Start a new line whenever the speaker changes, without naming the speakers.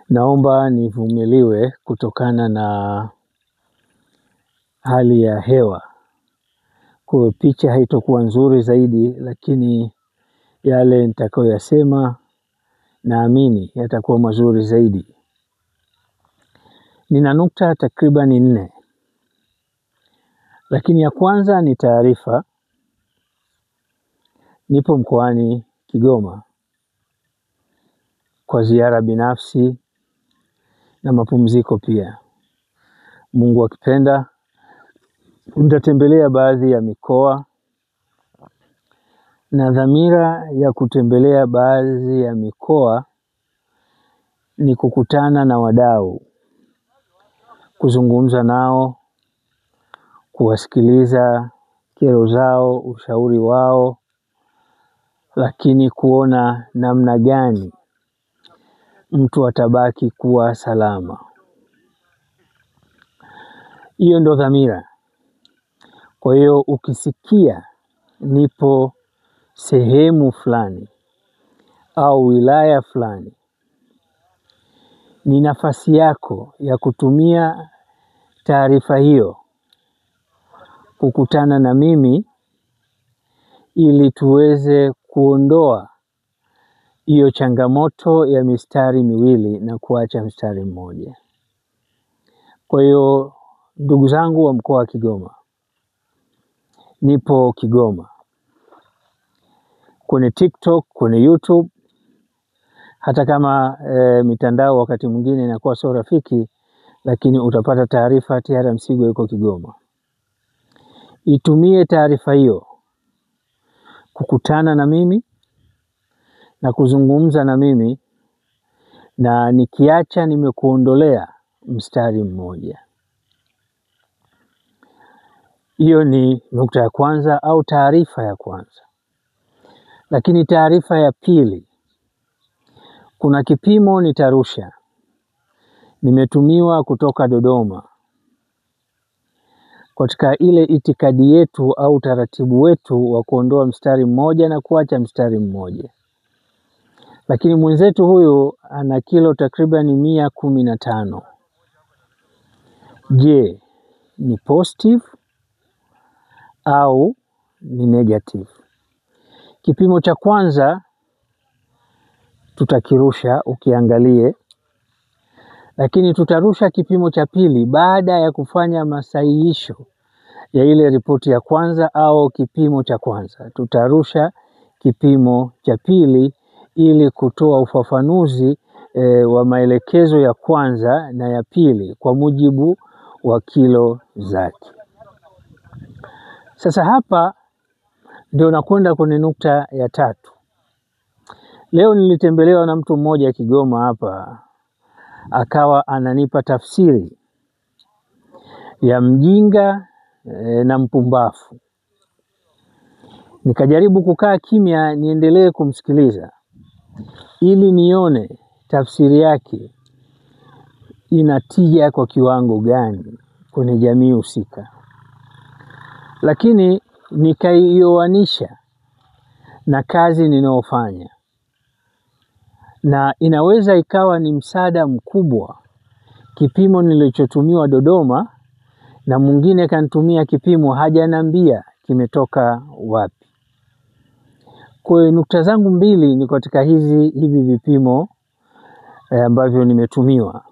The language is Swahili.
Naomba nivumiliwe kutokana na hali ya hewa. Kwa picha haitokuwa nzuri zaidi, lakini yale nitakayoyasema naamini yatakuwa mazuri zaidi. Nina nukta takriban 4. Lakini ya kwanza ni taarifa. Nipo mkoani Kigoma kwa ziara binafsi na mapumziko pia. Mungu akipenda nitatembelea baadhi ya mikoa, na dhamira ya kutembelea baadhi ya mikoa ni kukutana na wadau, kuzungumza nao, kuwasikiliza kero zao, ushauri wao, lakini kuona namna gani mtu atabaki kuwa salama. Hiyo ndo dhamira. Kwa hiyo ukisikia nipo sehemu fulani au wilaya fulani, ni nafasi yako ya kutumia taarifa hiyo kukutana na mimi ili tuweze kuondoa hiyo changamoto ya mistari miwili na kuacha mstari mmoja. Kwa hiyo ndugu zangu wa mkoa wa Kigoma, nipo Kigoma kwenye TikTok, kwenye YouTube, hata kama mitandao wakati mwingine inakuwa sio rafiki, lakini utapata taarifa T.R. Msigwa yuko Kigoma. Itumie taarifa hiyo kukutana na mimi na kuzungumza na mimi, na nikiacha nimekuondolea mstari mmoja. Hiyo ni nukta ya kwanza au taarifa ya kwanza. Lakini taarifa ya pili, kuna kipimo nitarusha. Nimetumiwa kutoka Dodoma. Katika ile itikadi yetu au taratibu wetu wa kuondoa mstari mmoja na kuacha mstari mmoja. Lakini mwenzetu huyu ana kilo takriban 115. Je, ni positive au ni negative? Kipimo cha kwanza tutakirusha ukiangalie, lakini tutarusha kipimo cha pili baada ya kufanya masahihisho ya ile ripoti ya kwanza au kipimo cha kwanza. Tutarusha kipimo cha pili ili kutoa ufafanuzi wa maelekezo ya kwanza na ya pili kwa mujibu wa kilo zake. Sasa hapa ndio nakwenda kwenye nukta ya tatu. Leo nilitembelewa na mtu mmoja Kigoma hapa, akawa ananipa tafsiri ya mjinga na mpumbafu. Nikajaribu kukaa kimya niendelee kumsikiliza ili nione tafsiri yake inatija kwa kiwango gani kwenye jamii husika. Lakini nikaioanisha na kazi ninayofanya, na inaweza ikawa ni msaada mkubwa. Kipimo nilichotumiwa Dodoma na mwingine kanitumia kipimo hajaniambia kimetoka wapi. Kwa hiyo nukta zangu mbili ni katika hivi vipimo ambavyo nimetumiwa.